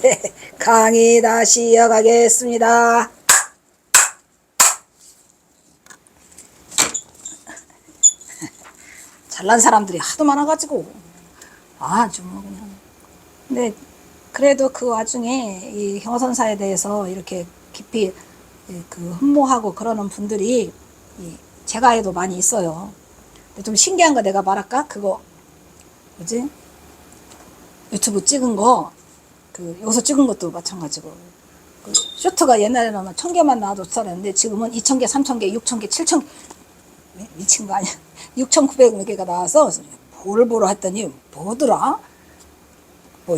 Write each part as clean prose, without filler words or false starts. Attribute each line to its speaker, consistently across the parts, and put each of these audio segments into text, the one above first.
Speaker 1: 네, 강의 다시 이어가겠습니다. 잘난 사람들이 하도 많아가지고 아주 뭐 그냥. 근데 그래도 그 와중에 이 경호선사에 대해서 이렇게 깊이 그 흠모하고 그러는 분들이 제가 해도 많이 있어요. 근데 좀 신기한 거 내가 말할까? 그거 뭐지? 유튜브 찍은 거, 여기서 찍은 것도 마찬가지고. 쇼트가 옛날에는 1000개만 나와도 잘했는데 지금은 2000개, 3000개, 6000개, 7000개. 미친 거 아니야? 6900개가 나와서 보를 했더니 뭐더라? 뭐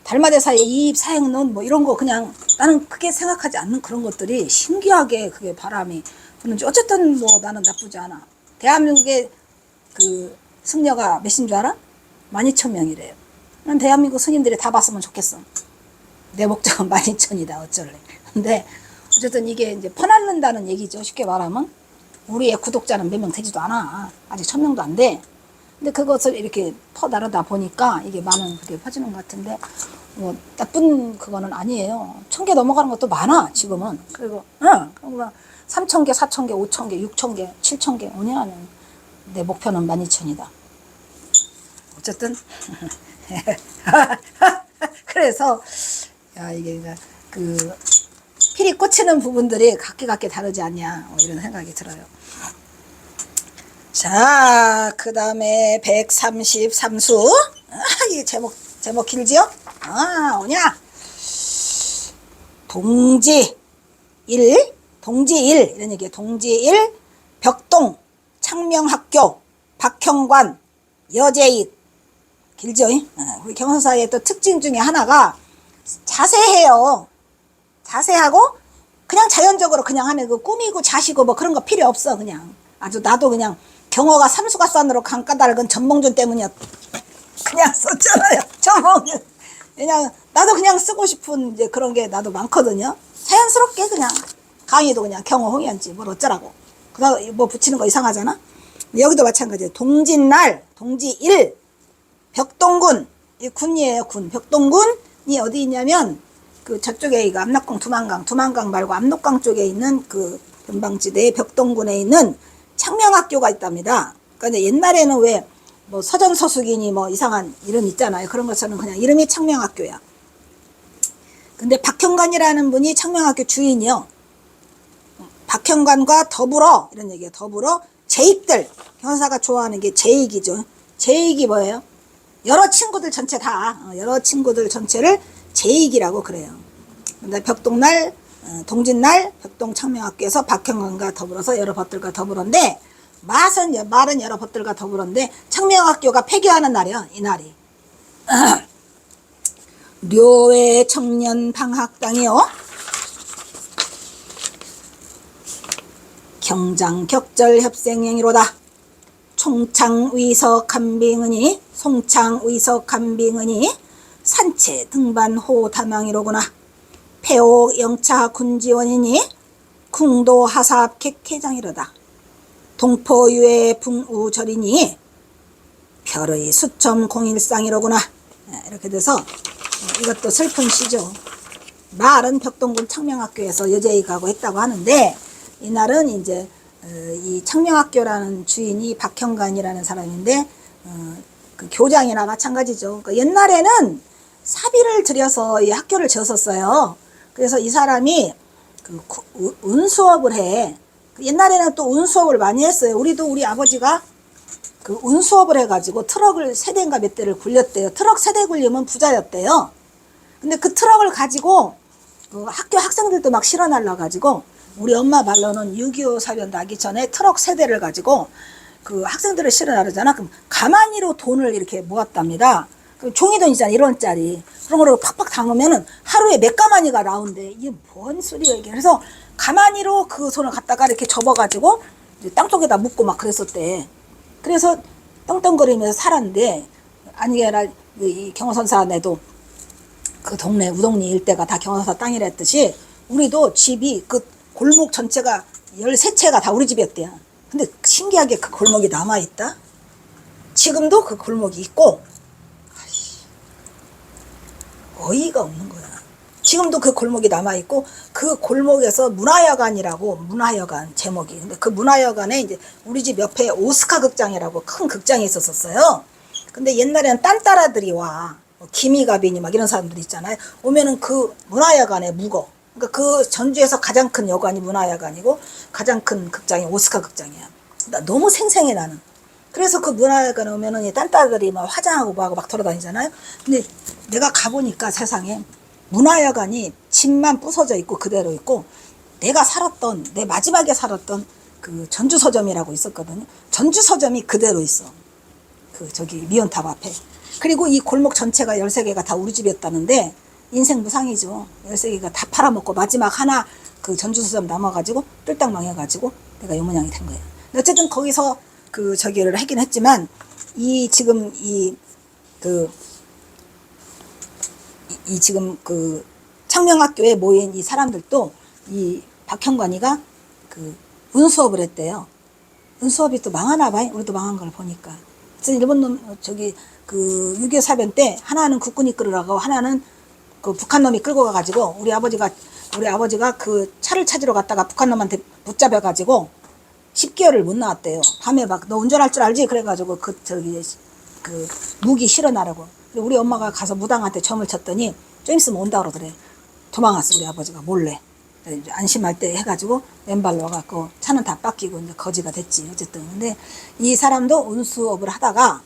Speaker 1: 달마대사의 이입 사행론 뭐 이런 거 그냥 나는 크게 생각하지 않는 그런 것들이 신기하게 그게 바람이 부는지 어쨌든 뭐 나는 나쁘지 않아. 대한민국의 그 승려가 몇인 줄 알아? 12,000명이래요. 난 대한민국 스님들이 다 봤으면 좋겠어. 내 목적은 12,000이다 어쩔래. 근데 어쨌든 이게 이제 퍼날른다는 얘기죠. 쉽게 말하면 우리의 구독자는 몇 명 되지도 않아. 아직 1000명도 안 돼. 근데 그것을 이렇게 퍼나르다 보니까 이게 많은 그게 퍼지는 것 같은데 뭐 나쁜 그거는 아니에요. 1000개 넘어가는 것도 많아 지금은. 그리고 3000개, 4000개, 5000개, 6000개, 7000개 오냐는 내 목표는 12,000이다. 어쨌든 그래서 야 이게 그 필이 꽂히는 부분들이 각기 다르지 않냐 뭐 이런 생각이 들어요. 자, 그 다음에 133수. 이 제목 길지요? 뭐냐? 동지 1, 이런 얘기예요. 동지 1, 벽동, 창명학교, 박형관, 여제익. 길죠? 우리 경선사의 또 특징 중에 하나가 자세해요. 자세하고 그냥 자연적으로 그냥 하면 그 꾸미고 자시고 뭐 그런 거 필요 없어. 그냥 아주 나도 그냥 경어가 삼수가산으로 강 까닭은 전몽준 때문이었. 그냥 썼잖아요. 전몽준. 그냥 나도 그냥 쓰고 싶은 이제 그런 게 나도 많거든요. 자연스럽게 그냥 강의도 그냥 경어 홍연지 뭘 어쩌라고. 그다음 뭐 붙이는 거 이상하잖아. 여기도 마찬가지예요. 동짓날 동지 1 벽동군 이 군이에요. 군 벽동군이 어디 있냐면 그 저쪽에 이거 압록강 두만강 말고 압록강 쪽에 있는 그 변방지대의 벽동군에 있는 창명학교가 있답니다. 그러니까 옛날에는 왜 뭐 서점서숙이니 뭐 이상한 이름 있잖아요. 그런 것처럼 그냥 이름이 창명학교야. 근데 박형관이라는 분이 창명학교 주인이요. 박형관과 더불어 이런 얘기예요. 더불어 제익들 형사가 좋아하는 게 제익이죠. 제익이 뭐예요? 여러 친구들 전체 다 여러 친구들 전체를 제익이라고 그래요. 근데 벽동날 동짓날 벽동 창명학교에서 박형관과 더불어서 여러 벗들과 더불어인데 말은 여러 벗들과 더불어인데 창명학교가 폐교하는 날이야. 이 날이 료회 청년 방학당이요. 경장격절 협생행위로다. 송창의석한빙은이 산체 등반호 담양이로구나. 폐옥 영차 군지원이니 궁도하삽 객회장이로다. 동포유의 붕우절이니 별의 수첨 공일상이로구나. 이렇게 돼서 이것도 슬픈 시죠. 말은 벽동군 창명학교에서 여제익하고 했다고 하는데 이날은 이제 이 창명학교라는 주인이 박형관이라는 사람인데 그 교장이나 마찬가지죠. 그러니까 옛날에는 사비를 들여서 이 학교를 지었었어요. 그래서 이 사람이 그 운수업을 해. 옛날에는 또 운수업을 많이 했어요. 우리 아버지가 그 운수업을 해가지고 트럭을 3대인가 몇 대를 굴렸대요. 트럭 3대 굴리면 부자였대요. 근데 그 트럭을 가지고 그 학교 학생들도 막 실어 날라가지고 우리 엄마 말로는 6.25 사변 나기 전에 트럭 3대를 가지고 그 학생들을 실어 나르잖아. 그럼 가만히로 돈을 이렇게 모았답니다. 그 종이돈이잖아. 1원짜리. 그런 거를 팍팍 담으면은 하루에 몇 가마니가 나온대. 이게 뭔 소리야 이게. 그래서 가만히로 그 손을 갖다가 이렇게 접어가지고 땅속에다 묻고 막 그랬었대. 그래서 떵떵거리면서 살았는데 아니 아니라 이 경호선사네도 그 동네 우동리 일대가 다 경호선사 땅이랬듯이 우리도 집이 그 골목 전체가 13채가 다 우리 집이었대요. 근데 신기하게 그 골목이 남아있다. 지금도 그 골목이 있고 어이가 없는 거야. 지금도 그 골목이 남아있고, 그 골목에서 문화여관이라고, 문화여관 제목이. 근데 그 문화여관에 이제 우리 집 옆에 오스카 극장이라고 큰 극장이 있었어요. 근데 옛날에는 딴따라들이 와. 뭐 김희가빈이 막 이런 사람들 있잖아요. 오면은 그 문화여관에 묵어. 그러니까 그 전주에서 가장 큰 여관이 문화여관이고, 가장 큰 극장이 오스카 극장이야. 나 너무 생생해, 나는. 그래서 그 문화여관에 오면은 이 딴따들이 막 화장하고 뭐하고 막 돌아다니잖아요. 근데 내가 가보니까 세상에 문화여관이 집만 부서져 있고 그대로 있고, 내가 살았던, 내 마지막에 살았던 그 전주 서점이라고 있었거든요. 전주 서점이 그대로 있어. 그 저기 미온탑 앞에. 그리고 이 골목 전체가 13개가 다 우리 집이었다는데, 인생 무상이죠. 13개가 다 팔아먹고 마지막 하나 그 전주 서점 남아가지고 뜰딱 망해가지고 내가 요 모양이 된 거예요. 어쨌든 거기서 그 저기를 하긴 했지만, 이 지금 지금 그 창명학교에 모인 이 사람들도 이 박형관이가 그 운수업을 했대요. 운수업이 또 망하나 봐요. 우리도 망한 걸 보니까. 그래서 일본 놈 저기 그 6.25 사변 때 하나는 국군이 끌으라고, 하나는 그 북한 놈이 끌고 가가지고 우리 아버지가 그 차를 찾으러 갔다가 북한 놈한테 붙잡혀가지고 10개월을 못 나왔대요. 밤에 막 너 운전할 줄 알지? 그래가지고 그 무기 실어나라고. 우리 엄마가 가서 무당한테 점을 쳤더니 좀 있으면 온다 그러더래. 도망갔어, 우리 아버지가 몰래. 안심할 때 해가지고 왼발로 와갖고 차는 다 뺏기고 이제 거지가 됐지. 어쨌든. 근데 이 사람도 운수업을 하다가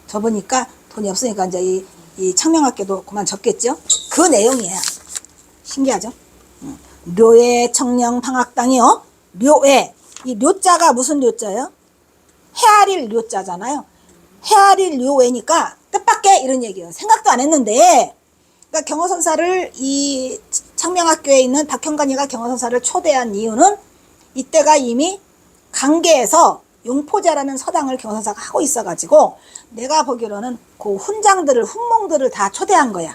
Speaker 1: 접으니까 돈이 없으니까 이제 이 창명학교도 그만 접겠죠. 그 내용이야. 신기하죠? 료의 청령 방학당이요. 료에, 이 료자가 무슨 료자예요? 헤아릴 료자잖아요. 헤아릴 료에니까 뜻밖의 이런 얘기예요. 생각도 안 했는데, 그러니까 경호선사를 이 창명학교에 있는 박형관이가 경호선사를 초대한 이유는, 이때가 이미 강계에서 용포제라는 서당을 경호선사가 하고 있어가지고, 내가 보기로는 그 훈몽들을 다 초대한 거야,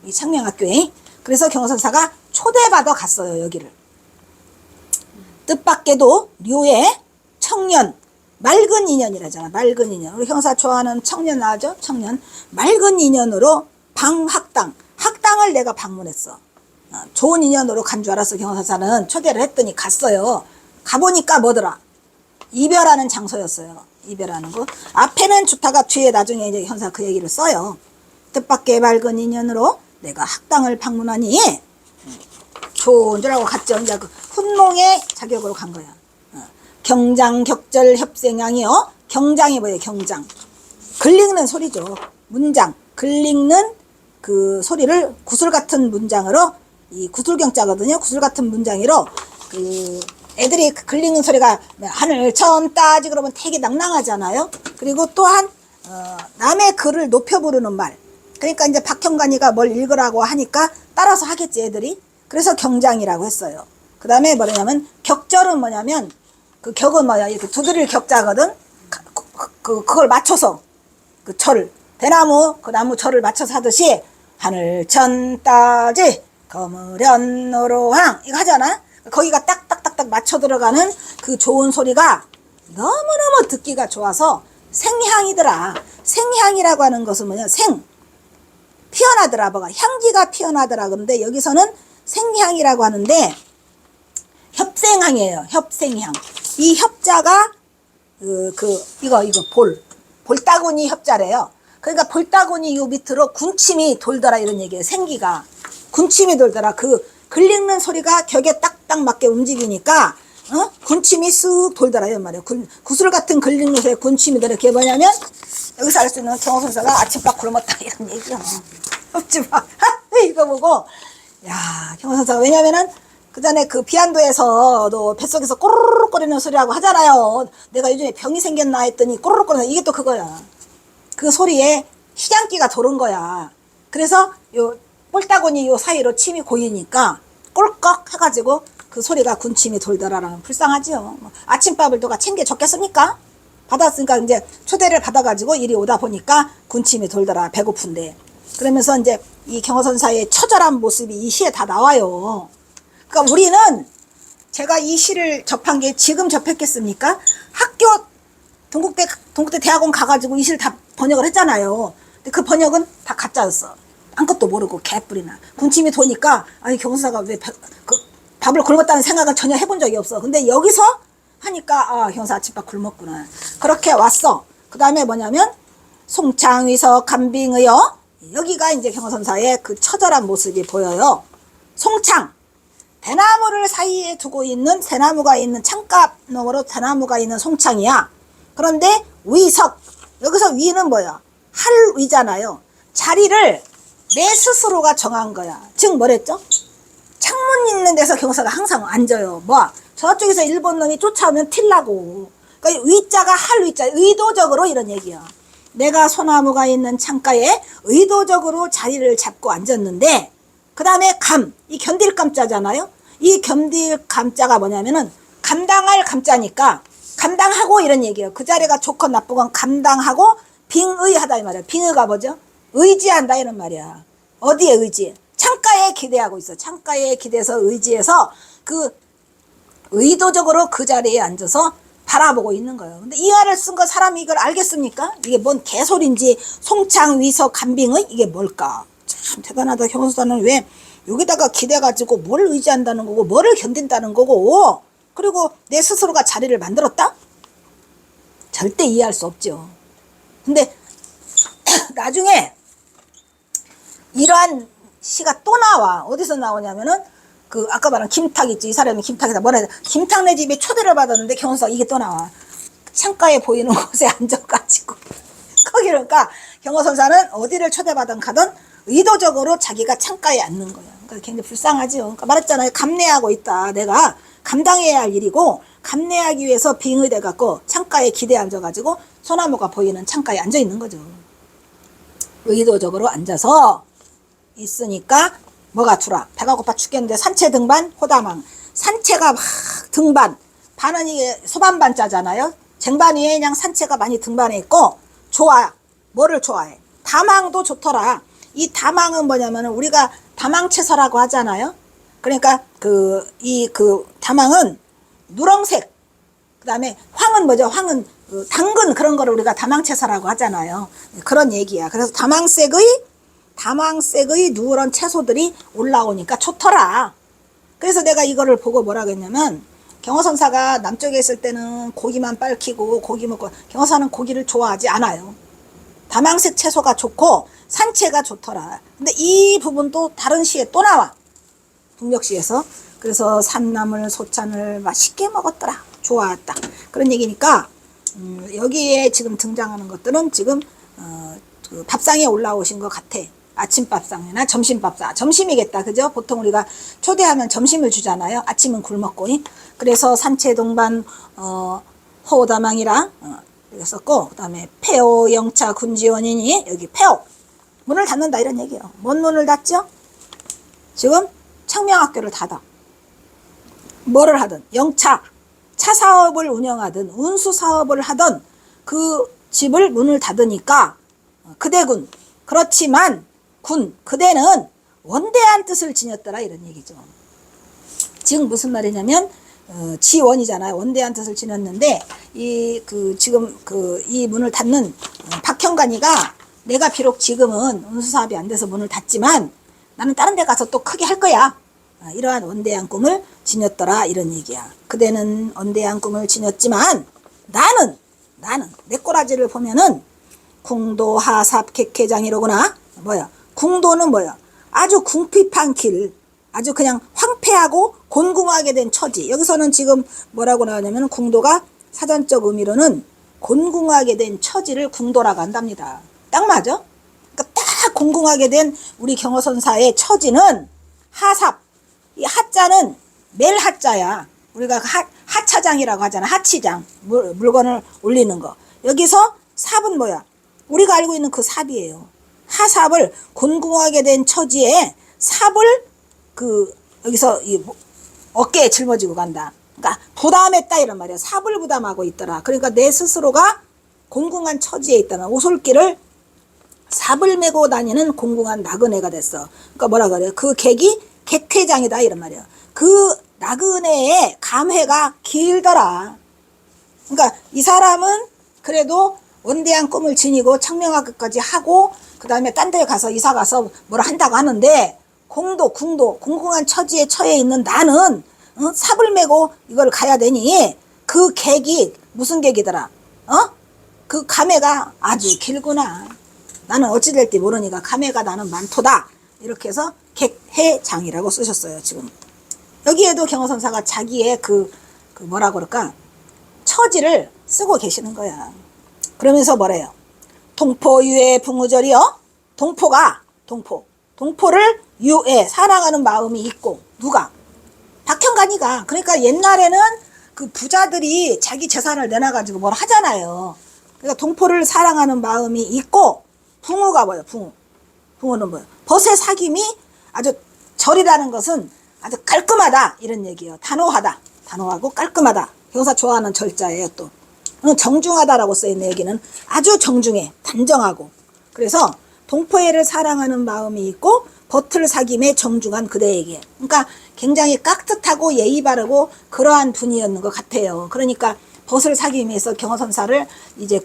Speaker 1: 이 창명학교에. 그래서 경호선사가 초대받아 갔어요, 여기를. 뜻밖에도 료의 청년, 맑은 인연이라잖아. 맑은 인연. 우리 형사 좋아하는 청년 나죠? 청년. 맑은 인연으로 학당을 내가 방문했어. 좋은 인연으로 간 줄 알았어. 경호사사는 초대를 했더니 갔어요. 가보니까 뭐더라? 이별하는 장소였어요. 이별하는 거. 앞에는 좋다가 뒤에 나중에 이제 형사 그 얘기를 써요. 뜻밖의 맑은 인연으로 내가 학당을 방문하니 좋은 줄 알고 갔죠. 이제 그 훈몽의 자격으로 간 거야. 경장, 격절, 협생양이요. 경장이 뭐예요? 경장. 글 읽는 소리죠. 문장. 글 읽는 그 소리를 구슬 같은 문장으로, 이 구슬경자거든요. 구슬 같은 문장으로, 그 애들이 글 읽는 소리가 하늘 천 따지 그러면 되게 낭낭하잖아요. 그리고 또한 남의 글을 높여 부르는 말. 그러니까 이제 박형관이가 뭘 읽으라고 하니까 따라서 하겠지, 애들이. 그래서 경장이라고 했어요. 그 다음에 뭐냐면 격절은 뭐냐면, 그 격은 뭐야? 이렇게 두드릴 격자거든? 그걸 맞춰서, 그 철을, 대나무, 그 나무 철을 맞춰서 하듯이, 하늘, 천, 따지, 거무련, 노로항, 이거 하잖아? 거기가 딱딱딱딱 맞춰 들어가는 그 좋은 소리가 너무너무 듣기가 좋아서 생향이더라. 생향이라고 하는 것은 뭐냐? 피어나더라. 뭐가? 향기가 피어나더라. 그런데 여기서는 생향이라고 하는데, 협생향이에요. 협생향. 이 협자가 이거 볼따구니 협자래요. 그러니까 볼따구니 요 밑으로 군침이 돌더라 이런 얘기예요. 생기가 군침이 돌더라. 그 글 읽는 소리가 격에 딱딱 맞게 움직이니까 군침이 쓱 돌더라 이런 말이에요. 구슬 같은 글 읽는 소리에 군침이 돌아. 그게 뭐냐면, 여기서 알 수 있는 경호선사가 아침밥 굶었다 이런 얘기야. 흡지마 이거 보고, 야, 경호선사가, 왜냐면은 그 전에 그 비안도에서도 뱃속에서 꼬르륵 거리는 소리라고 하잖아요. 내가 요즘에 병이 생겼나 했더니 꼬르륵 거리는, 이게 또 그거야. 그 소리에 희장기가 도는 거야. 그래서 요 꼴따구니 요 사이로 침이 고이니까 꼴꺽 해가지고 그 소리가 군침이 돌더라라는. 불쌍하지요. 아침밥을 누가 챙겨줬겠습니까? 받았으니까 이제 초대를 받아가지고 이리 오다 보니까 군침이 돌더라. 배고픈데. 그러면서 이제 이 경호선사의 처절한 모습이 이 시에 다 나와요. 그러니까 우리는, 제가 이 시를 접한 게 지금 접했겠습니까? 학교 동국대 대학원 가가지고 이 시를 다 번역을 했잖아요. 근데 그 번역은 다 가짜였어. 아무것도 모르고 개뿔이나 군침이 도니까 아니 경선사가 왜 밥을 굶었다는 생각은 전혀 해본 적이 없어. 근데 여기서 하니까 아 경사 아침밥 굶었구나. 그렇게 왔어. 그 다음에 뭐냐면 송창위서 간빙의여, 여기가 이제 경선사의 그 처절한 모습이 보여요. 송창, 대나무를 사이에 두고 있는, 대나무가 있는 창가 너머로 대나무가 있는 송창이야. 그런데 위석, 여기서 위는 뭐야? 할 위잖아요. 자리를 내 스스로가 정한 거야. 즉 뭐랬죠? 창문 있는 데서 경사가 항상 앉아요. 뭐 저쪽에서 일본 놈이 쫓아오면 튈라고. 그러니까 위자가 할 위자, 의도적으로 이런 얘기야. 내가 소나무가 있는 창가에 의도적으로 자리를 잡고 앉았는데, 그 다음에 감, 이 견딜 감자잖아요. 이 견딜 감자가 뭐냐면은 감당할 감자니까 감당하고 이런 얘기예요. 그 자리가 좋건 나쁘건 감당하고 빙의하다 이 말이야. 빙의가 뭐죠? 의지한다 이런 말이야. 어디에 의지? 창가에 기대하고 있어. 창가에 기대서 의지해서 그 의도적으로 그 자리에 앉아서 바라보고 있는 거예요. 근데 이 말을 쓴 거 사람이 이걸 알겠습니까? 이게 뭔 개소리인지. 송창 위서 간빙의 이게 뭘까? 참 대단하다. 경선사는 왜 여기다가 기대가지고 뭘 의지한다는 거고 뭐를 견딘다는 거고, 그리고 내 스스로가 자리를 만들었다? 절대 이해할 수 없죠. 근데 나중에 이러한 시가 또 나와. 어디서 나오냐면은 그 아까 말한 김탁 있지. 이 사람이 김탁이다. 뭐라 해야 돼? 김탁네 집에 초대를 받았는데 경선사 이게 또 나와. 창가에 보이는 곳에 앉아가지고 거기를, 그러니까 경호선사는 어디를 초대받은 가든 의도적으로 자기가 창가에 앉는 거야. 그러니까 굉장히 불쌍하지요. 그러니까 말했잖아요. 감내하고 있다. 내가 감당해야 할 일이고, 감내하기 위해서 빙의돼 갖고 창가에 기대 앉아가지고 소나무가 보이는 창가에 앉아 있는 거죠. 의도적으로 앉아서 있으니까 뭐가 주라. 배가 고파 죽겠는데 산채 등반 호다망. 산채가 막 등반. 반은 이게 소반반자잖아요. 쟁반 위에 그냥 산채가 많이 등반해 있고 좋아. 뭐를 좋아해? 다망도 좋더라. 이 다망은 뭐냐면은 우리가 다망채서라고 하잖아요. 그러니까 그 다망은 누렁색. 그 다음에 황은 뭐죠? 황은 당근 그런 거를 우리가 다망채서라고 하잖아요. 그런 얘기야. 그래서 다망색의 누런 채소들이 올라오니까 좋더라. 그래서 내가 이거를 보고 뭐라고 했냐면, 경호선사가 남쪽에 있을 때는 고기만 빨키고 고기 먹고, 경호사는 고기를 좋아하지 않아요. 다망색 채소가 좋고 산채가 좋더라. 근데 이 부분도 다른 시에 또 나와. 북녘시에서. 그래서 산나물 소찬을 맛있게 먹었더라. 좋아했다. 그런 얘기니까 여기에 지금 등장하는 것들은 지금 그 밥상에 올라오신 것 같아. 아침밥상이나 점심밥상. 점심이겠다. 그죠? 보통 우리가 초대하면 점심을 주잖아요. 아침은 굶었고. 그래서 산채동반 호다망이라 썼고, 그 다음에 폐호 영차 군지원이니, 여기 폐호 문을 닫는다 이런 얘기예요. 뭔 문을 닫죠? 지금 창명학교를 닫아. 뭐를 하든 영차 차 사업을 운영하든 운수 사업을 하든 그 집을 문을 닫으니까 그대군, 그렇지만 군, 그대는 원대한 뜻을 지녔더라 이런 얘기죠. 지금 무슨 말이냐면 지원이잖아요. 원대한 뜻을 지녔는데 지금 이 문을 닫는 박형관이가, 내가 비록 지금은 운수사업이 안 돼서 문을 닫지만 나는 다른 데 가서 또 크게 할 거야. 이러한 원대한 꿈을 지녔더라 이런 얘기야. 그대는 원대한 꿈을 지녔지만 나는 내 꼬라지를 보면은 궁도하삽 객회장이로구나. 뭐야? 궁도는 뭐야? 아주 궁핍한 길, 아주 그냥 황폐하고 곤궁하게 된 처지. 여기서는 지금 뭐라고 나오냐면 궁도가 사전적 의미로는 곤궁하게 된 처지를 궁도라고 한답니다. 딱 맞아? 그러니까 딱 곤궁하게 된 우리 경호선사의 처지는 하삽. 이 하자는 멜 하자야. 우리가 하차장이라고 하잖아. 하치장. 물건을 올리는 거. 여기서 삽은 뭐야? 우리가 알고 있는 그 삽이에요. 하삽을 곤궁하게 된 처지에 삽을 여기서 어깨에 짊어지고 간다. 그러니까 부담했다 이런 말이야. 삽을 부담하고 있더라. 그러니까 내 스스로가 곤궁한 처지에 있다는 오솔길을 삽을 메고 다니는 곤궁한 나그네가 됐어. 그러니까 뭐라 그래요? 그 객이 객회장이다 이런 말이야. 그 나그네의 감회가 길더라. 그러니까 이 사람은 그래도 원대한 꿈을 지니고 청명학교까지 하고 그 다음에 딴 데 가서 이사 가서 뭘 한다고 하는데 궁도 공공한 처지에 처해 있는 나는 삽을 메고 이걸 가야 되니 그 객이 무슨 객이더라? 그 감회가 아주 길구나. 나는 어찌 될지 모르니까 감회가 나는 많도다. 이렇게 해서 객해장이라고 쓰셨어요. 지금 여기에도 경허선사가 자기의 그 뭐라 그럴까 처지를 쓰고 계시는 거야. 그러면서 뭐래요? 동포유의 붕우절이요. 동포를 유에 사랑하는 마음이 있고 누가? 박형간이가. 그러니까 옛날에는 그 부자들이 자기 재산을 내놔가지고 뭘 하잖아요. 그러니까 동포를 사랑하는 마음이 있고 붕우가 뭐예요? 붕우는 뭐예요? 벗의 사귐이 아주 절이라는 것은 아주 깔끔하다 이런 얘기예요. 단호하고 깔끔하다. 경사 좋아하는 절자예요. 또 정중하다라고 써있는 얘기는 아주 정중해, 단정하고. 그래서 동포애를 사랑하는 마음이 있고 벗을 사귐에 정중한 그대에게. 그러니까 굉장히 깍듯하고 예의 바르고 그러한 분이었는 것 같아요. 그러니까 벗을 사귐에서 경허선사를 이제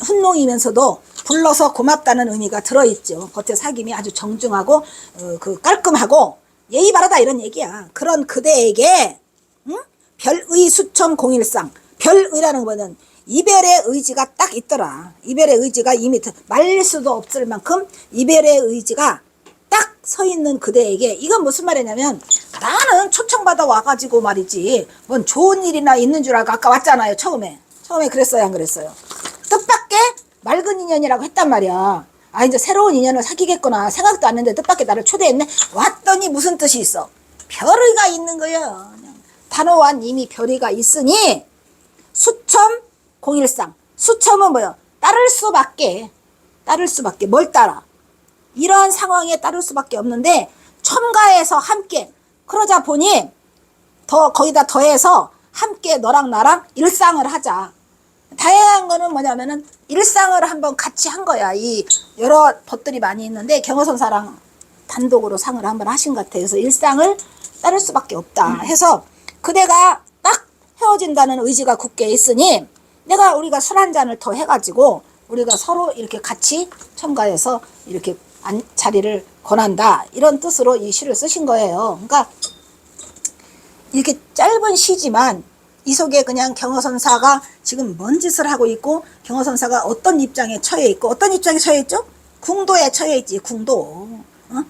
Speaker 1: 훈농이면서도 불러서 고맙다는 의미가 들어있죠. 겉의 사귐이 아주 정중하고 깔끔하고 예의 바르다 이런 얘기야. 그런 그대에게 별의 수첨 공일상. 별의라는 거는 이별의 의지가 딱 있더라. 이별의 의지가 이미 말릴 수도 없을 만큼 이별의 의지가 딱 서 있는 그대에게. 이건 무슨 말이냐면 나는 초청받아 와가지고 말이지 뭔 좋은 일이나 있는 줄 알고 아까 왔잖아요. 처음에 그랬어요 안 그랬어요? 뜻밖의 맑은 인연이라고 했단 말이야. 아 이제 새로운 인연을 사귀겠구나 생각도 안 했는데 뜻밖의 나를 초대했네. 왔더니 무슨 뜻이 있어? 별의가 있는 거야. 단호한 이미 별의가 있으니 수첨 공일상. 수첨은 뭐야? 따를 수밖에 뭘 따라? 이러한 상황에 따를 수밖에 없는데 첨가해서 함께. 그러자 보니 거기다 더해서 함께 너랑 나랑 일상을 하자. 다양한 거는 뭐냐면은 일상을 한번 같이 한 거야. 이 여러 법들이 많이 있는데 경허선사랑 단독으로 상을 한번 하신 것 같아요. 그래서 일상을 따를 수밖에 없다 해서 그대가 딱 헤어진다는 의지가 굳게 있으니 우리가 술 한 잔을 더 해가지고 우리가 서로 이렇게 같이 첨가해서 이렇게 자리를 권한다 이런 뜻으로 이 시를 쓰신 거예요. 그러니까 이렇게 짧은 시지만 이 속에 그냥 경허선사가 지금 뭔 짓을 하고 있고 경허선사가 어떤 입장에 처해 있고 어떤 입장에 처해 있죠? 궁도에 처해 있지. 궁도.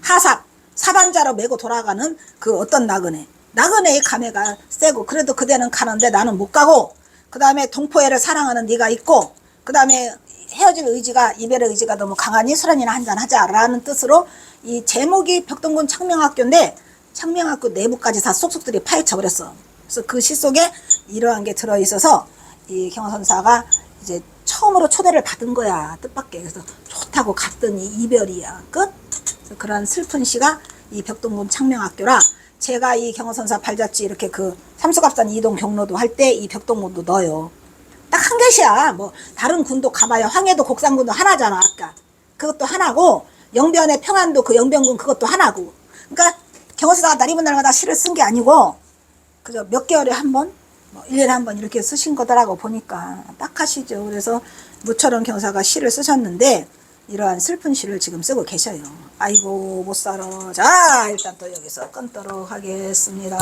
Speaker 1: 하삽 사반자로 메고 돌아가는 그 어떤 나그네의 감회가 세고 그래도 그대는 가는데 나는 못 가고 그 다음에 동포애를 사랑하는 네가 있고 그 다음에 헤어질 의지가 이별의 의지가 너무 강하니 술 한이나 한잔 하자라는 뜻으로 이 제목이 벽동군 창명학교인데 창명학교 내부까지 다 쏙쏙들이 파헤쳐 버렸어. 그래서 그 시 속에 이러한 게 들어있어서 이 경허선사가 이제 처음으로 초대를 받은 거야. 뜻밖의. 그래서 좋다고 갔더니 이별이야. 끝. 그래서 그런 슬픈 시가 이 벽동군 창명학교라 제가 이 경허선사 발자취 이렇게 그 삼수갑산 이동 경로도 할 때 이 벽동군도 넣어요. 딱 한 개시야. 뭐 다른 군도 가봐야 황해도 곡산군도 하나잖아. 아까 그것도 하나고 영변의 평안도 그 영변군 그것도 하나고. 그러니까 경허선사가 날이면 날마다 시를 쓴 게 아니고 그저 몇 개월에 한 번, 뭐 1년에 한 번 이렇게 쓰신 거더라고 보니까 딱 하시죠. 그래서 무철원 경사가 시를 쓰셨는데 이러한 슬픈 시를 지금 쓰고 계셔요. 아이고 못 살아. 자 일단 또 여기서 끊도록 하겠습니다.